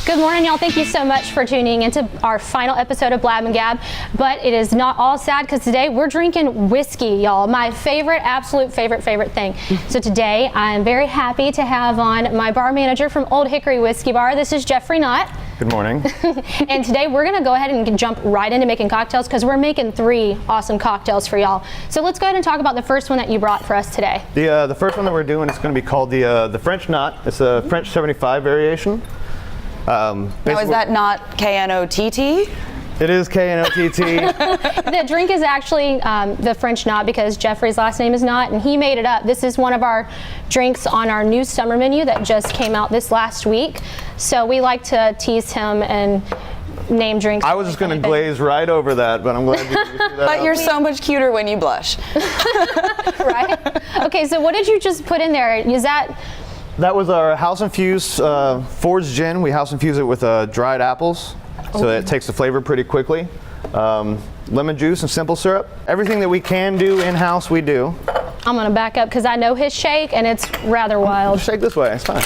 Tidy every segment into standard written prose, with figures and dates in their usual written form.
Good morning, y'all. Thank you so much for tuning into our final episode of Blab and Gab. But it is not all sad because today we're drinking whiskey, y'all. My favorite, absolute favorite thing. So today I'm very happy to have on my bar manager from Old Hickory Whiskey Bar. This is Jeffrey Knott. Good morning. And today we're going to go ahead and jump right into making cocktails because we're making 3 awesome cocktails for y'all. So let's go ahead and talk about the first one that you brought for us today. The first one that we're doing is going to be called the French Knott. It's a French 75 variation. Now is that not K-N-O-T-T? It is K-N-O-T-T. The drink is actually the French Knott because Jeffrey's last name is Knott and he made it up. This is one of our drinks on our new summer menu that just came out this last week. So we like to tease him and name drinks. I was just going to glaze right over that, but I'm glad you threw that But out. you're so much cuter when you blush. Right? Okay, so what did you just put in there? Is that... That was our house infused forged gin. We house infuse it with dried apples, so it takes the flavor pretty quickly. Lemon juice and simple syrup. Everything that we can do in-house, we do. I'm gonna back up because I know his shake and it's rather wild. Shake this way, it's fine.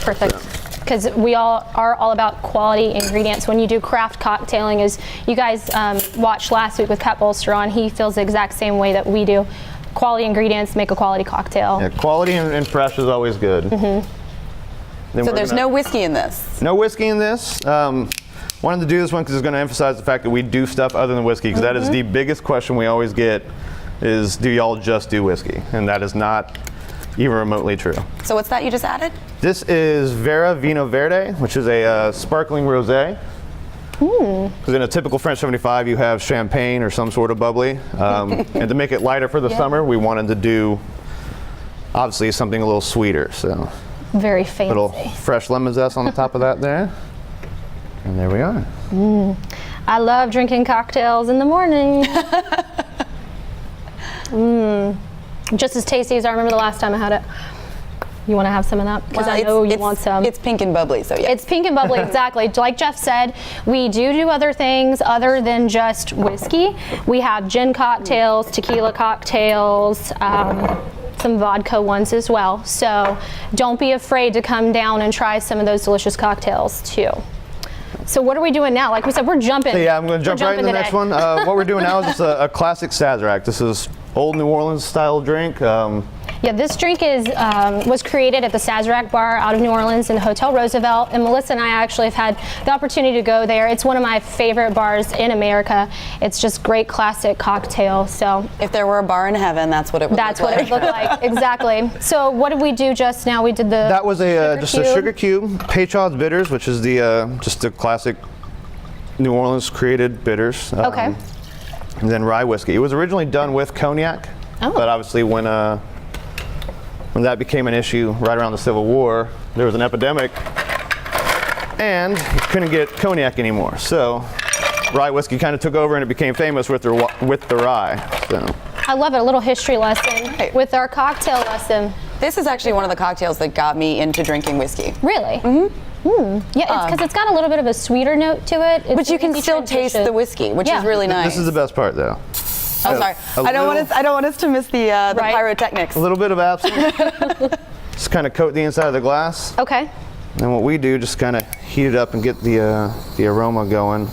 Perfect. Because we all are all about quality ingredients. When you do craft cocktailing, as you guys watched last week with Cat Bolster on, he feels the exact same way that we do. Quality ingredients make a quality cocktail. Yeah, quality and fresh is always good. Mm-hmm. So there's no whiskey in this? No whiskey in this. Wanted to do this one because it's going to emphasize the fact that we do stuff other than whiskey, because that is the biggest question we always get is, do y'all just do whiskey? And that is not even remotely true. So what's that you just added? This is Vera Vino Verde, which is a sparkling rosé. Because in a typical French 75, you have champagne or some sort of bubbly. And to make it lighter for the summer, we wanted to do, obviously, something a little sweeter. So very fancy. Little fresh lemon zest on the top of that there. And there we are. I love drinking cocktails in the morning. Just as tasty as I remember the last time I had it. You want to have some of that? Because I know you want some. It's pink and bubbly, so yeah. It's pink and bubbly, exactly. Like Jeff said, we do other things other than just whiskey. We have gin cocktails, tequila cocktails, some vodka ones as well. So don't be afraid to come down and try some of those delicious cocktails too. So what are we doing now? Like we said, we're jumping. So yeah, I'm going to jump right into the next one. What we're doing now is just a classic Sazerac. This is old New Orleans style drink. Yeah, this drink was created at the Sazerac Bar out of New Orleans in Hotel Roosevelt, and Melissa and I actually have had the opportunity to go there. It's one of my favorite bars in America. It's just great classic cocktail. So if there were a bar in heaven, that's what it would look like. That's what it looked like, exactly. So what did we do just now? We did the That was just a sugar cube, Peychaud's bitters, which is the just the classic New Orleans created bitters. Okay. And then rye whiskey. It was originally done with cognac, but obviously when that became an issue right around the Civil War, there was an epidemic, and you couldn't get cognac anymore. So rye whiskey kind of took over, and it became famous with the rye. So. I love it. A little history lesson with our cocktail lesson. This is actually one of the cocktails that got me into drinking whiskey. Really? Yeah, it's because it's got a little bit of a sweeter note to it. But you can still taste the whiskey, which is really nice. This is the best part, though. Oh, sorry. I don't want us to miss the pyrotechnics. A little bit of absinthe. Just kind of coat the inside of the glass. Okay. And what we do, just kind of heat it up and get the aroma going.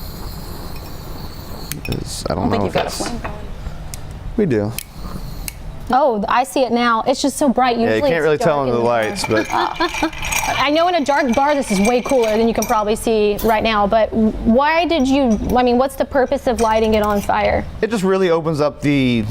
I don't know if that's... You've got a flame going. We do. Oh, I see it now. It's just so bright. Usually you can't really tell in the lights, but I know in a dark bar this is way cooler than you can probably see right now, but why did you, what's the purpose of lighting it on fire? It just really opens up the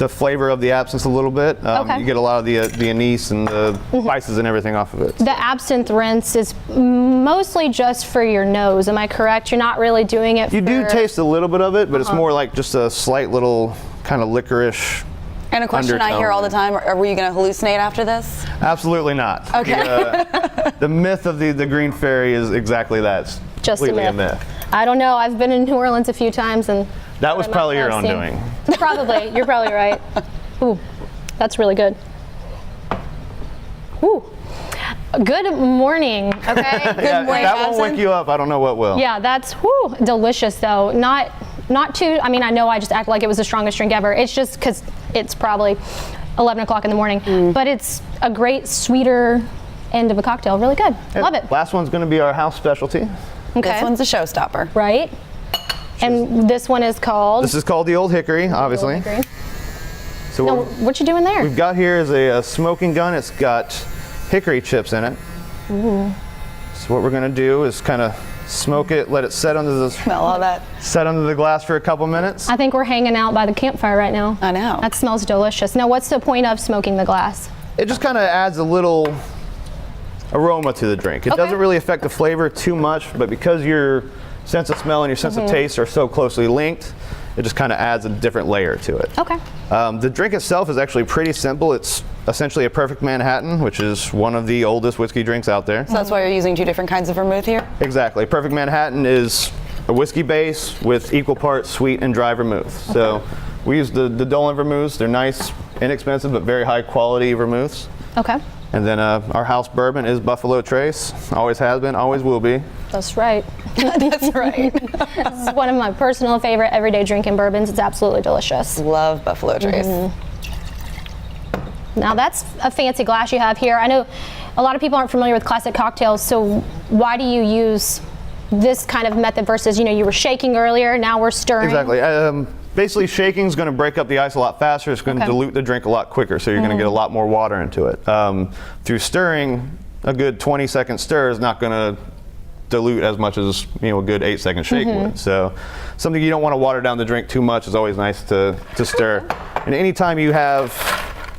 flavor of the absinthe a little bit. You get a lot of the anise and the spices and everything off of it. The absinthe rinse is mostly just for your nose, am I correct? You're not really doing it You do taste a little bit of it, but it's more like just a slight little kind of licorice. And a question I hear all the time, were you going to hallucinate after this? Absolutely not. Okay. The myth of the Green Fairy is exactly that. It's just completely a myth. I don't know. I've been in New Orleans a few times, and that was probably your own doing. Probably. You're probably right. Ooh, that's really good. Ooh. Good morning. Okay. Good morning. That won't wake you up. I don't know what will. Yeah, that's delicious though. Not too. I mean, I know I just acted like it was the strongest drink ever. It's just because it's probably 11 o'clock in the morning, but it's a great sweeter end of a cocktail. Really good. Love it. Last one's going to be our house specialty. Okay. This one's a showstopper. Right. And this one is called? This is called the Old Hickory, obviously. Old Hickory. So Now, what you doing there? we've got here is a smoking gun. It's got hickory chips in it. Ooh. So what we're going to do is kind of smoke it, let it set under the glass for a couple minutes. I think we're hanging out by the campfire right now. I know. That smells delicious. Now, what's the point of smoking the glass? It just kind of adds a little aroma to the drink. It doesn't really affect the flavor too much, but because your sense of smell and your sense of taste are so closely linked, it just kind of adds a different layer to it. Okay. The drink itself is actually pretty simple. It's essentially a Perfect Manhattan, which is one of the oldest whiskey drinks out there. So that's why you're using 2 different kinds of vermouth here? Exactly. Perfect Manhattan is a whiskey base with equal parts sweet and dry vermouth. So we use the Dolan vermouths. They're nice, inexpensive, but very high quality vermouths. Okay. And then our house bourbon is Buffalo Trace. Always has been, always will be. That's right. That's right. This is one of my personal favorite everyday drinking bourbons. It's absolutely delicious. Love Buffalo Trace. Now that's a fancy glass you have here. I know a lot of people aren't familiar with classic cocktails, so why do you use this kind of method versus, you were shaking earlier, now we're stirring? Exactly. Basically, shaking is going to break up the ice a lot faster. It's going to dilute the drink a lot quicker, so you're going to get a lot more water into it. Through stirring, a good 20-second stir is not going to dilute as much as a good 8-second shake would. So something you don't want to water down the drink too much is always nice to stir. And anytime you have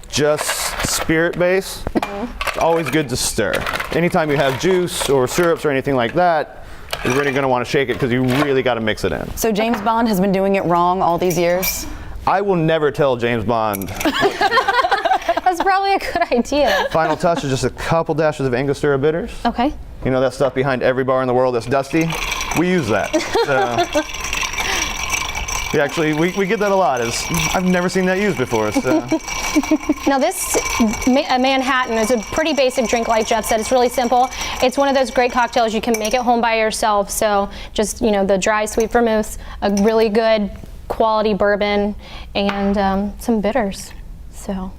just spirit base, it's always good to stir. Anytime you have juice or syrups or anything like that, you're really going to want to shake it because you really got to mix it in. So James Bond has been doing it wrong all these years? I will never tell James Bond. That's probably a good idea. Final touch is just a couple dashes of Angostura bitters. Okay. You know that stuff behind every bar in the world that's dusty? We use that. So, we get that a lot. I've never seen that used before. So. Now this Manhattan is a pretty basic drink, like Jeff said. It's really simple. It's one of those great cocktails you can make at home by yourself. So just, the dry sweet vermouths, a really good quality bourbon, and some bitters. So.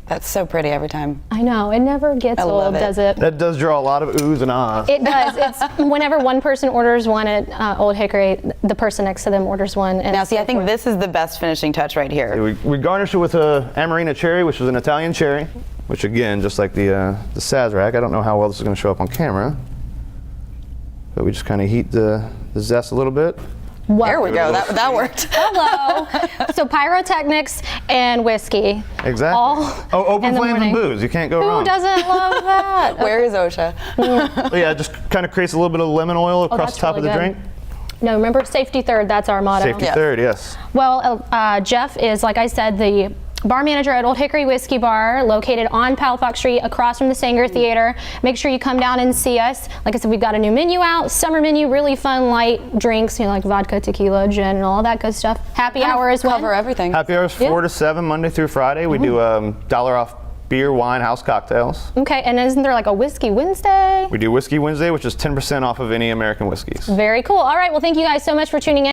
That's so pretty every time. I know, it never gets old, does it? That does draw a lot of oohs and ahs. It does. It's whenever one person orders one at Old Hickory, the person next to them orders one. And now, see, I think this is the best finishing touch right here. We garnish it with a Amarena cherry, which is an Italian cherry, which again, just like the Sazerac, I don't know how well this is going to show up on camera, but we just kind of heat the zest a little bit. Whoa. There we go. That worked. Hello. So pyrotechnics and whiskey. Exactly. Open flames and booze. You can't go wrong. Who doesn't love that? Where is OSHA? Yeah, just kind of creates a little bit of lemon oil across the top of the drink. No, remember, safety third. That's our motto. Safety third, yes. Well, Jeff is, like I said, the bar manager at Old Hickory Whiskey Bar, located on Palafox Street across from the Sanger Theater. Make sure you come down and see us. Like I said, we've got a new menu out, summer menu, really fun light drinks, like vodka, tequila, gin, and all that good stuff. Happy hour as well. Cover everything. Happy hour is 4 to 7, Monday through Friday. We do $1 off beer, wine, house cocktails. Okay, and isn't there like a Whiskey Wednesday? We do Whiskey Wednesday, which is 10% off of any American whiskeys. Very cool. All right, well, thank you guys so much for tuning in.